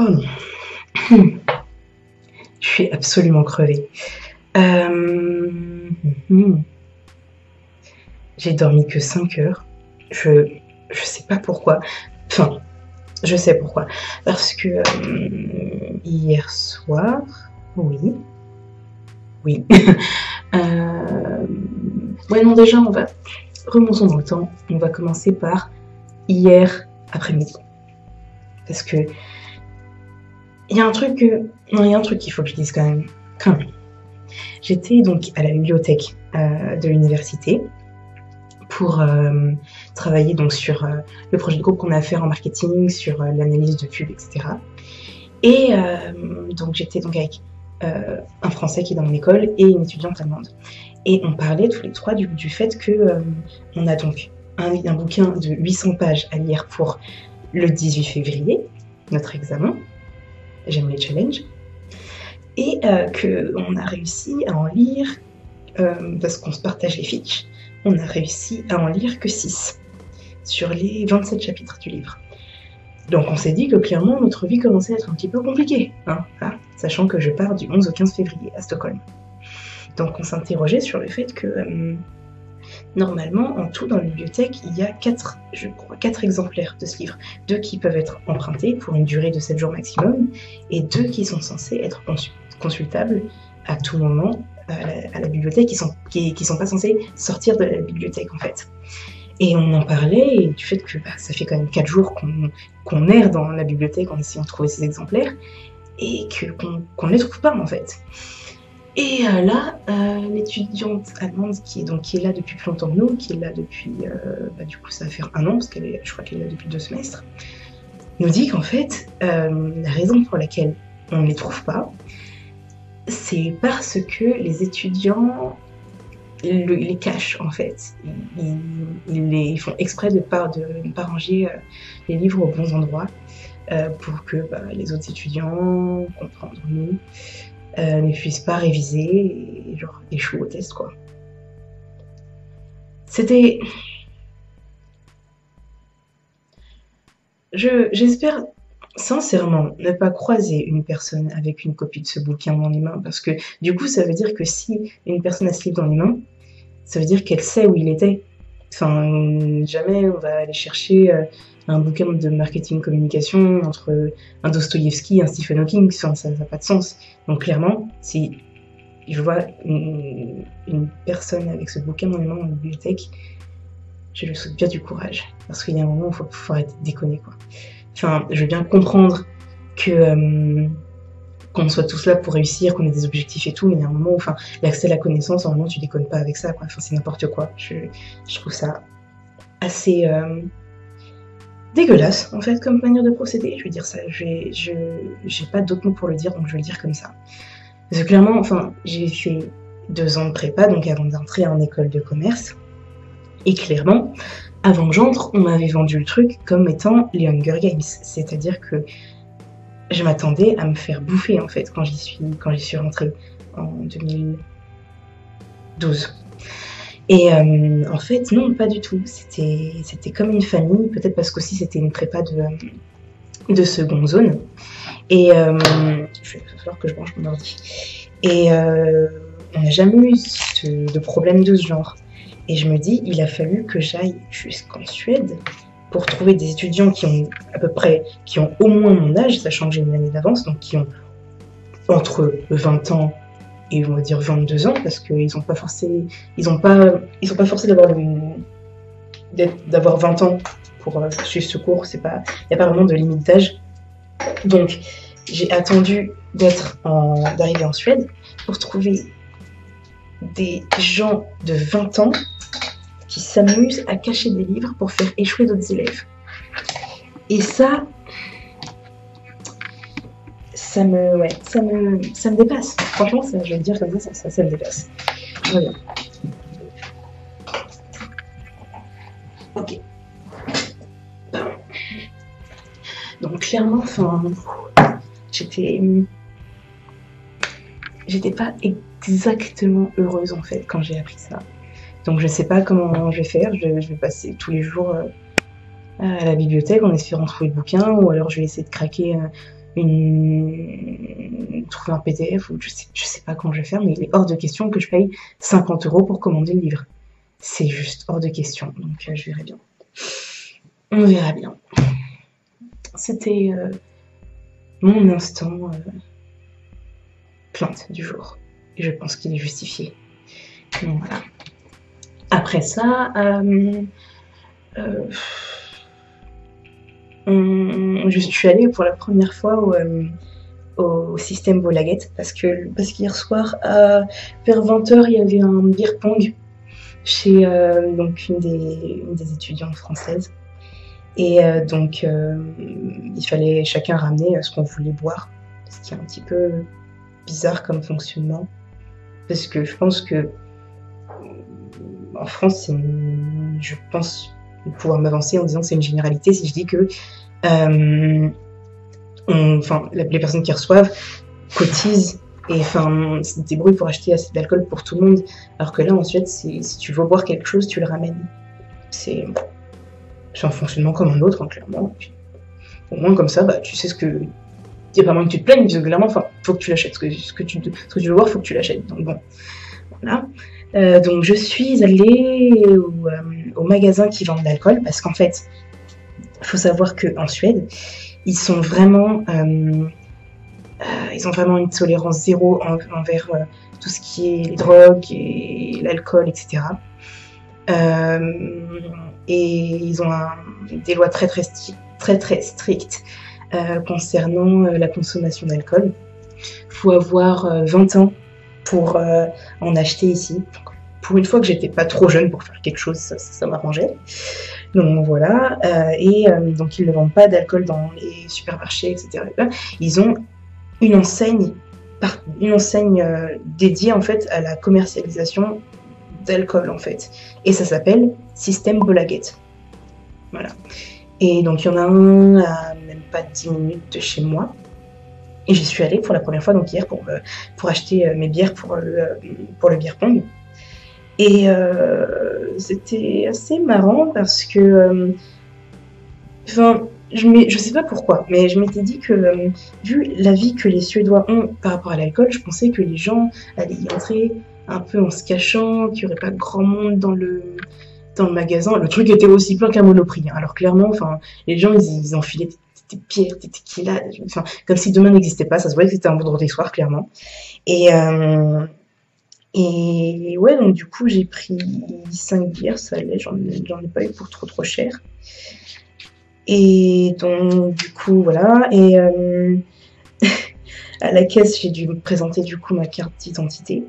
Oh non. Je suis absolument crevée. J'ai dormi que 5 heures. Je sais pas pourquoi. Enfin, je sais pourquoi. Parce que hier soir, oui. Ouais, non, déjà, remontons dans le temps. On va commencer par hier après-midi. Parce que il y a un truc qu'il faut que je dise quand même. J'étais donc à la bibliothèque de l'université pour travailler donc sur le projet de groupe qu'on a à faire en marketing, sur l'analyse de pub, etc. Et donc j'étais donc avec un Français qui est dans mon école et une étudiante allemande. Et on parlait tous les trois du fait que on a donc un bouquin de 800 pages à lire pour le 18 février, notre examen. J'aime les challenges. Et qu'on a réussi à en lire, parce qu'on se partage les fiches, on a réussi à en lire que 6 sur les 27 chapitres du livre. Donc on s'est dit que clairement notre vie commençait à être un petit peu compliquée, hein, sachant que je pars du 11 au 15 février à Stockholm. Donc on s'interrogeait sur le fait que normalement, en tout dans la bibliothèque, il y a 4 exemplaires de ce livre. 2 qui peuvent être empruntés pour une durée de 7 jours maximum, et 2 qui sont censés être consultables à tout moment à la bibliothèque, qui sont pas censés sortir de la bibliothèque en fait. Et on en parlait, et du fait que ça fait quand même 4 jours qu'on erre dans la bibliothèque en essayant de trouver ces exemplaires, et qu'on ne les trouve pas en fait. Et là, l'étudiante allemande qui est là depuis plus longtemps que nous, qui est là depuis, du coup ça va faire 1 an, parce je crois qu'elle est là depuis 2 semestres, nous dit qu'en fait, la raison pour laquelle on ne les trouve pas, c'est parce que les étudiants les cachent en fait. Ils font exprès de ne pas ranger les livres aux bons endroits pour que les autres étudiants, comprendre nous, ne puissent pas réviser et genre échouent au test quoi. C'était... J'espère sincèrement ne pas croiser une personne avec une copie de ce bouquin dans les mains, parce que du coup ça veut dire que si une personne a ce livre dans les mains, ça veut dire qu'elle sait où il était. Enfin, jamais on va aller chercher un bouquin de marketing communication entre un Dostoïevski et un Stephen Hawking, enfin, ça n'a pas de sens. Donc clairement, si je vois une personne avec ce bouquin dans les mains dans la bibliothèque, je lui souhaite bien du courage, parce qu'il y a un moment où il faut arrêter de déconner quoi. Enfin, je veux bien comprendre qu'on soit tous là pour réussir, qu'on ait des objectifs et tout, mais il y a un moment où l'accès à la connaissance, normalement tu déconnes pas avec ça quoi. Enfin, c'est n'importe quoi. Je trouve ça assez dégueulasse en fait comme manière de procéder. Je veux dire ça, j'ai pas d'autres mots pour le dire, donc je vais le dire comme ça. Parce que clairement, j'ai fait 2 ans de prépa, donc avant d'entrer en école de commerce, et clairement, avant que j'entre, on m'avait vendu le truc comme étant les Hunger Games, c'est-à-dire que je m'attendais à me faire bouffer en fait quand j'y suis rentrée en 2012. Et en fait, non, pas du tout. C'était comme une famille, peut-être parce qu'aussi c'était une prépa de seconde zone. Et il va falloir que je branche mon ordi. Et on n'a jamais eu de problème de ce genre. Et je me dis, il a fallu que j'aille jusqu'en Suède pour trouver des étudiants qui ont au moins mon âge, sachant que j'ai une année d'avance, donc qui ont entre 20 ans et on va dire 22 ans, parce qu'ils n'ont pas forcé d'avoir 20 ans pour suivre ce cours, il n'y a pas vraiment de limite d'âge. Donc j'ai attendu d'arriver en Suède pour trouver des gens de 20 ans qui s'amusent à cacher des livres pour faire échouer d'autres élèves. Et ça me dépasse. Franchement, je vais le dire comme ça me dépasse. Voilà. Ok. Donc clairement, j'étais pas exactement heureuse en fait quand j'ai appris ça. Donc je sais pas comment je vais faire, je vais passer tous les jours à la bibliothèque en espérant trouver le bouquin, ou alors je vais essayer de craquer trouver un PDF, ou je sais pas comment je vais faire, mais il est hors de question que je paye 50 € pour commander le livre. C'est juste hors de question, donc je verrai bien. On verra bien. C'était mon instant plainte du jour. Et je pense qu'il est justifié. Donc voilà. Après ça, je suis allée pour la première fois au système Volaget parce qu'hier soir, vers 20h, il y avait un beer pong chez donc une des étudiantes françaises. Et donc, il fallait chacun ramener ce qu'on voulait boire, ce qui est un petit peu bizarre comme fonctionnement. Parce que je pense que en France, je pense pouvoir m'avancer en disant que c'est une généralité si je dis que les personnes qui reçoivent cotisent et se débrouillent pour acheter assez d'alcool pour tout le monde. Alors que là, ensuite, si tu veux boire quelque chose, tu le ramènes. C'est un fonctionnement comme un autre, hein, clairement. Au moins, comme ça, tu sais ce que... Il n'y a pas moyen que tu te plaignes, parce que clairement, faut que tu l'achètes. Ce que tu veux voir, faut que tu l'achètes. Donc bon, voilà. Donc je suis allée au magasin qui vend de l'alcool, parce qu'en fait, il faut savoir qu'en Suède, ils ont vraiment une tolérance zéro envers tout ce qui est les drogues et l'alcool, etc. Et ils ont des lois très strictes concernant la consommation d'alcool. Il faut avoir 20 ans pour en acheter ici. Donc, pour une fois que j'étais pas trop jeune pour faire quelque chose, ça m'arrangeait. Donc voilà, donc ils ne vendent pas d'alcool dans les supermarchés, etc. Ils ont une enseigne dédiée en fait à la commercialisation d'alcool en fait, et ça s'appelle Système Volaget. Voilà. Et donc il y en a un à même pas 10 minutes de chez moi. Et j'y suis allée pour la première fois, donc hier, pour acheter mes bières pour le beer pong. Et c'était assez marrant parce que... je sais pas pourquoi, mais je m'étais dit que, vu la vie que les Suédois ont par rapport à l'alcool, je pensais que les gens allaient y entrer un peu en se cachant, qu'il n'y aurait pas grand monde dans le magasin. Le truc était aussi plein qu'un Monoprix. Hein. Alors clairement, les gens, ils enfilaient des bières, des tequilas, comme si demain n'existait pas. Ça se voyait que c'était un vendredi soir, clairement. Et ouais, donc du coup, j'ai pris 5 bières, ça allait, j'en ai pas eu pour trop cher. Et donc, du coup, voilà. Et à la caisse, j'ai dû me présenter du coup ma carte d'identité.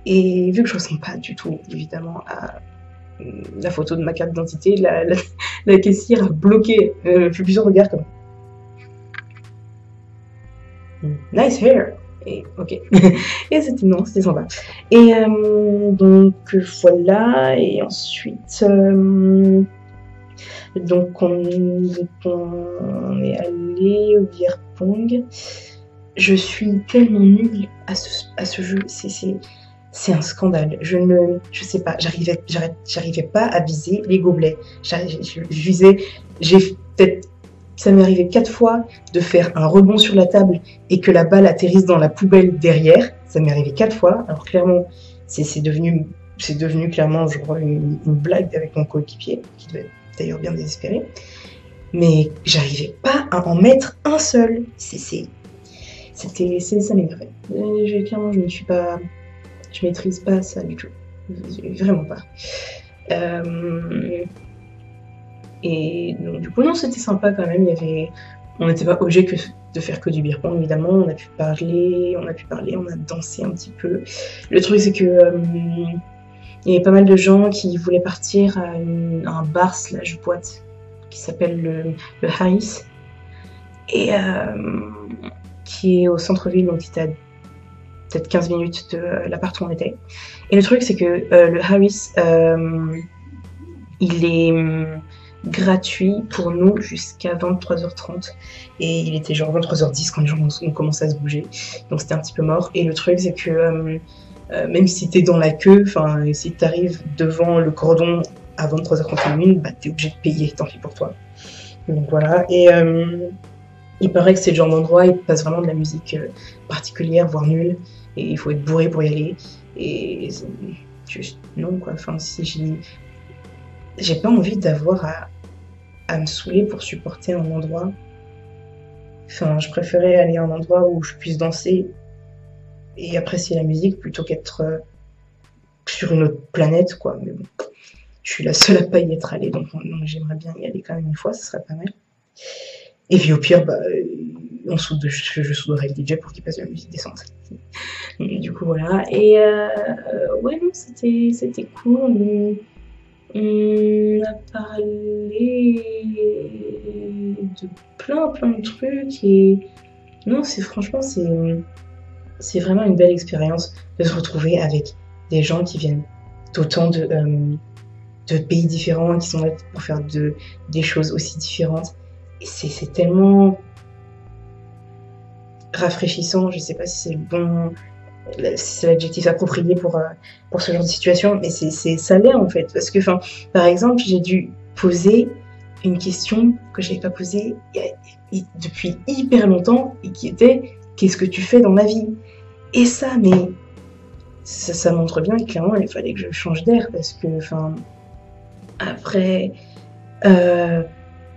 Et vu que je ne ressemble pas du tout, évidemment, à la photo de ma carte d'identité, la caissière a bloqué. Fait plusieurs regards comme nice hair. Et ok. Et c'était sympa. Et donc voilà. Et ensuite, donc on est allé au beer pong. Je suis tellement nulle à ce jeu. C'est un scandale. Je sais pas. J'arrivais pas à viser les gobelets. Ça m'est arrivé 4 fois de faire un rebond sur la table et que la balle atterrisse dans la poubelle derrière. Ça m'est arrivé 4 fois. Alors clairement, c'est devenu clairement genre une blague avec mon coéquipier, qui devait être d'ailleurs bien désespéré. Mais j'arrivais pas à en mettre un seul. Ça m'énervait. Clairement, je maîtrise pas ça du tout. Vraiment pas. Et donc du coup non, c'était sympa quand même. On n'était pas obligé de faire que du beer pong, évidemment. On a pu parler, on a dansé un petit peu. Le truc c'est que il y avait pas mal de gens qui voulaient partir à un bar / boîte qui s'appelle le Harris et qui est au centre-ville, donc c'était à peut-être 15 minutes de l'appart où on était. Et le truc c'est que le Harris il est gratuit pour nous jusqu'à 23h30 et il était genre 23h10 quand les gens ont commencé à se bouger, donc c'était un petit peu mort. Et le truc c'est que même si t'es dans la queue, si t'arrives devant le cordon à 23h31, t'es obligé de payer, tant pis pour toi. Donc voilà. Et Il paraît que c'est le genre d'endroit, il passe vraiment de la musique particulière, voire nulle, et il faut être bourré pour y aller. Et juste, non, quoi. Enfin, si j'ai pas envie d'avoir à me saouler pour supporter un endroit. Enfin, je préférais aller à un endroit où je puisse danser et apprécier la musique plutôt qu'être sur une autre planète, quoi. Mais bon, je suis la seule à pas y être allée, donc j'aimerais bien y aller quand même une fois, ce serait pas mal. Et puis au pire, bah, je souderai le DJ pour qu'il passe de la musique décente. Du coup, voilà. Et ouais, non, c'était cool. On a parlé de plein de trucs et non, franchement, c'est vraiment une belle expérience de se retrouver avec des gens qui viennent d'autant de pays différents, qui sont là pour faire des choses aussi différentes. Et c'est tellement rafraîchissant, je sais pas si c'est l'adjectif approprié pour ce genre de situation, mais ça l'est en fait. Parce que, par exemple, j'ai dû poser une question que je n'avais pas posée depuis hyper longtemps et qui était « Qu'est-ce que tu fais dans la vie ?» Et ça montre bien que clairement, il fallait que je change d'air parce que, après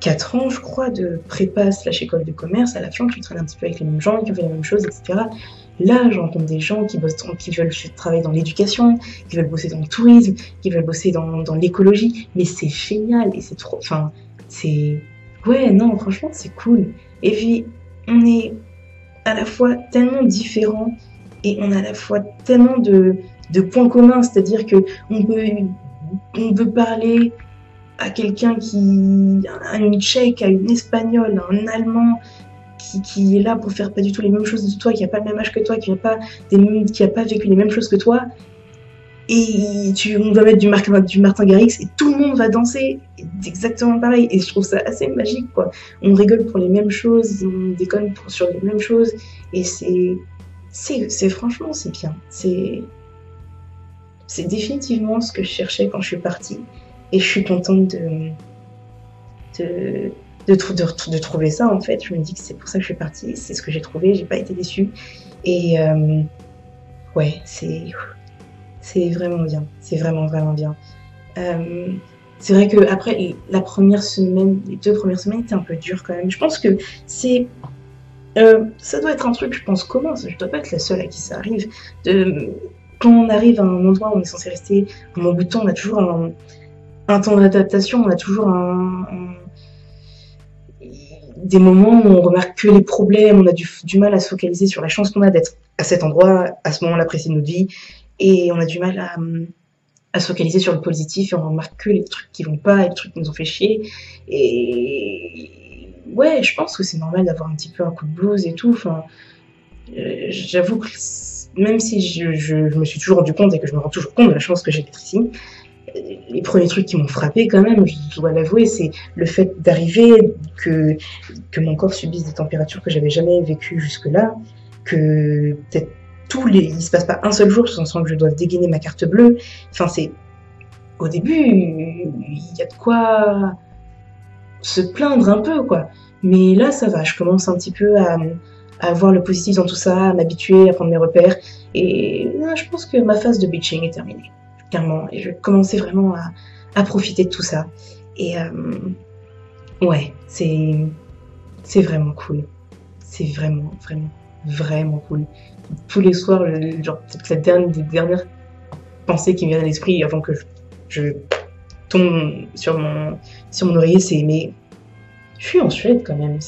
4 ans, je crois, de prépa/école de commerce, à la fin, tu traînes un petit peu avec les mêmes gens qui ont fait les mêmes choses, etc. Là, je rencontre des gens qui veulent travailler dans l'éducation, qui veulent bosser dans le tourisme, qui veulent bosser dans l'écologie. Mais c'est génial et c'est trop. Ouais, non, franchement, c'est cool. Et puis, on est à la fois tellement différents et on a à la fois tellement de points communs. C'est-à-dire qu'on peut parler à quelqu'un à une Tchèque, à une Espagnole, à un Allemand, qui est là pour faire pas du tout les mêmes choses que toi, qui a pas le même âge que toi, qui a pas vécu les mêmes choses que toi, et on va mettre du Martin Garrix et tout le monde va danser exactement pareil. Et je trouve ça assez magique, quoi. On rigole pour les mêmes choses, on déconne sur les mêmes choses, et franchement, c'est bien. C'est définitivement ce que je cherchais quand je suis partie, et je suis contente de trouver ça, en fait. Je me dis que c'est pour ça que je suis partie, c'est ce que j'ai trouvé, j'ai pas été déçue. Et ouais, c'est vraiment bien, c'est vraiment bien. C'est vrai que après les 2 premières semaines étaient un peu dures quand même. Je pense que ça doit être un truc, je pense, commun. Je dois pas être la seule à qui ça arrive. Quand on arrive à un endroit où on est censé rester un bon bout de temps, on a toujours un temps d'adaptation, on a toujours des moments où on remarque que les problèmes, on a du mal à se focaliser sur la chance qu'on a d'être à cet endroit, à ce moment-là précis de notre vie, et on a du mal à se focaliser sur le positif, et on remarque que les trucs qui vont pas, les trucs qui nous ont fait chier, et ouais, je pense que c'est normal d'avoir un petit peu un coup de blues et tout, j'avoue que même si je me suis toujours rendu compte, et que je me rends toujours compte de la chance que j'ai d'être ici, les premiers trucs qui m'ont frappé quand même, je dois l'avouer, c'est le fait d'arriver, que mon corps subisse des températures que j'avais jamais vécues jusque-là, que peut-être il se passe pas un seul jour sans que je doive dégainer ma carte bleue. Au début, il y a de quoi se plaindre un peu, quoi. Mais là, ça va, je commence un petit peu à voir le positif dans tout ça, à m'habituer, à prendre mes repères, et là, je pense que ma phase de bitching est terminée. Clairement, et je commençais vraiment à profiter de tout ça. Et ouais, c'est vraiment cool. C'est vraiment cool. Tous les soirs, genre peut-être la dernière pensée qui me vient à l'esprit avant que je tombe sur mon oreiller, c'est mais je suis en Suède quand même.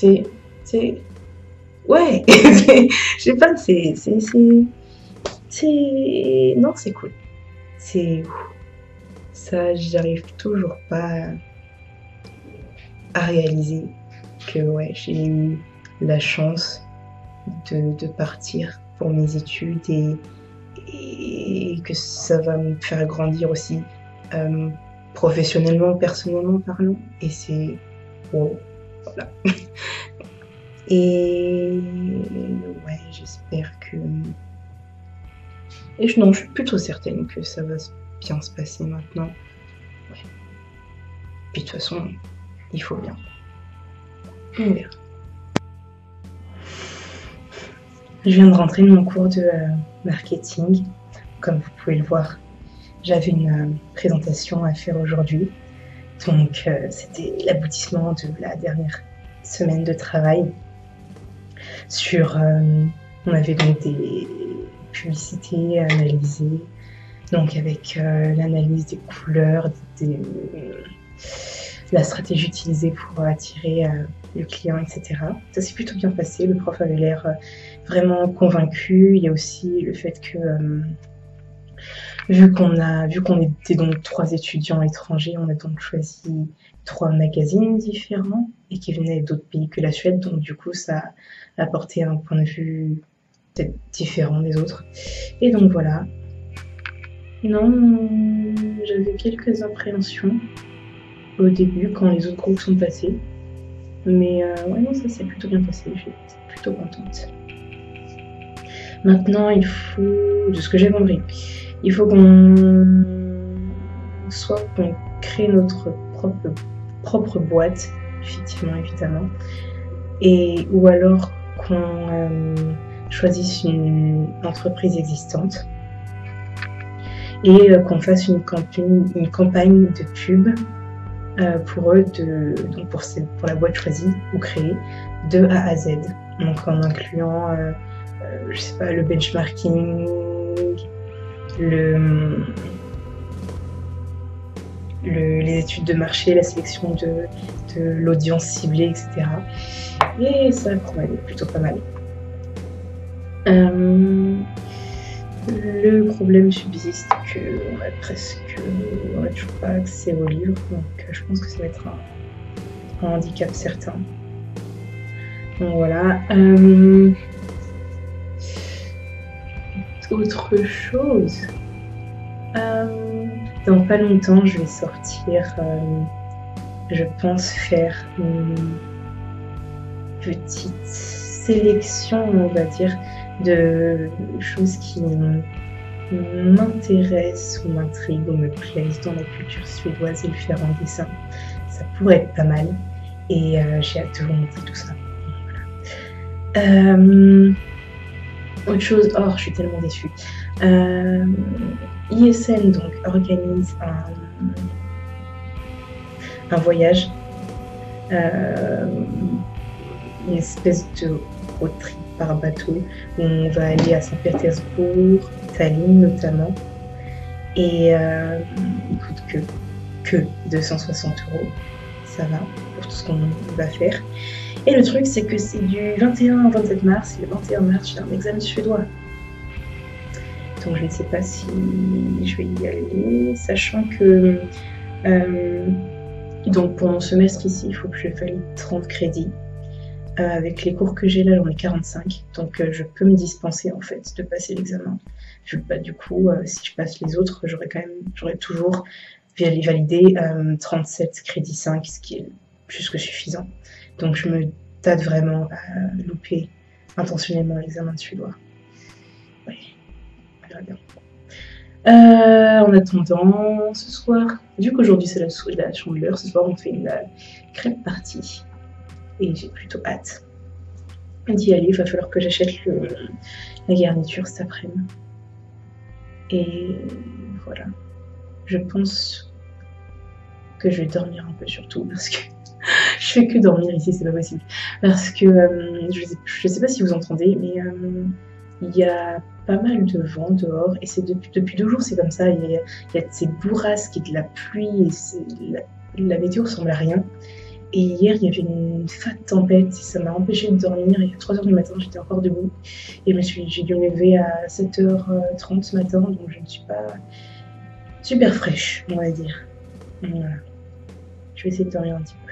Ouais, je sais pas, non, c'est cool. Ça, j'arrive toujours pas à réaliser que ouais, j'ai eu la chance de partir pour mes études, et que ça va me faire grandir aussi professionnellement, personnellement parlant, et c'est wow, voilà. Et ouais, j'espère que... Et non, je suis plutôt certaine que ça va bien se passer maintenant. Ouais. Puis de toute façon, il faut bien. On verra. Je viens de rentrer de mon cours de marketing. Comme vous pouvez le voir, j'avais une présentation à faire aujourd'hui. Donc, c'était l'aboutissement de la dernière semaine de travail. On avait donc des publicités à analyser, donc avec l'analyse des couleurs, la stratégie utilisée pour attirer le client, etc. Ça s'est plutôt bien passé, le prof avait l'air vraiment convaincu. Il y a aussi le fait que, vu qu'on était donc 3 étudiants étrangers, on a donc choisi 3 magazines différents et qui venaient d'autres pays que la Suède, donc du coup ça a apporté un point de vue peut-être différent des autres. Et donc voilà. Non, j'avais quelques appréhensions au début quand les autres groupes sont passés. Mais ouais, non, ça s'est plutôt bien passé, j'étais plutôt contente. Maintenant, il faut, de ce que j'ai compris, il faut qu'on crée notre propre boîte, effectivement, évidemment, ou alors qu'on choisisse une entreprise existante et qu'on fasse une campagne de pub pour eux, donc pour la boîte choisie ou créée de A à Z, donc en incluant je sais pas, le benchmarking, les études de marché, la sélection de l'audience ciblée, etc. Et ça pourrait être plutôt pas mal. Le problème subsiste qu'on a toujours pas accès aux livres, donc je pense que ça va être un handicap certain. Donc voilà. Autre chose, dans pas longtemps je vais sortir, je pense faire une petite sélection, on va dire, de choses qui m'intéressent ou m'intriguent ou me plaisent dans la culture suédoise et le faire en dessin. Ça pourrait être pas mal et j'ai hâte de vous montrer tout ça. Voilà. Autre chose, je suis tellement déçue. ISN donc organise un voyage, une espèce de road trip par bateau où on va aller à Saint-Pétersbourg, Tallinn notamment, et il coûte que 260 €. Ça va pour tout ce qu'on va faire. Et le truc, c'est que c'est du 21 au 27 mars, et le 21 mars, j'ai un examen suédois. Donc je ne sais pas si je vais y aller, sachant que donc pour mon semestre ici, il faut que je valide 30 crédits. Avec les cours que j'ai là, j'en ai 45, donc je peux me dispenser en fait de passer l'examen. Du coup, si je passe les autres, j'aurais toujours validé 37 crédits 5, ce qui est plus que suffisant. Donc je me tâte vraiment à louper intentionnellement l'examen de suédois. Oui, on verra bien. En attendant, ce soir, vu qu'aujourd'hui c'est la chandeleur, ce soir on fait une crêpe party. Et j'ai plutôt hâte d'y aller. Il va falloir que j'achète la garniture cet après-midi. Et voilà. Je pense que je vais dormir un peu surtout parce que je fais que dormir ici, c'est pas possible. Parce que je sais pas si vous entendez, mais il y a pas mal de vent dehors et c'est depuis 2 jours c'est comme ça. Il y a de ces bourrasques et de la pluie et la météo ressemble à rien. Et hier, il y avait une fat tempête et ça m'a empêché de dormir. Et à 3 h du matin, j'étais encore debout. Et j'ai dû me lever à 7 h 30 ce matin, donc je ne suis pas super fraîche, on va dire. Voilà. Je vais essayer de dormir un petit peu.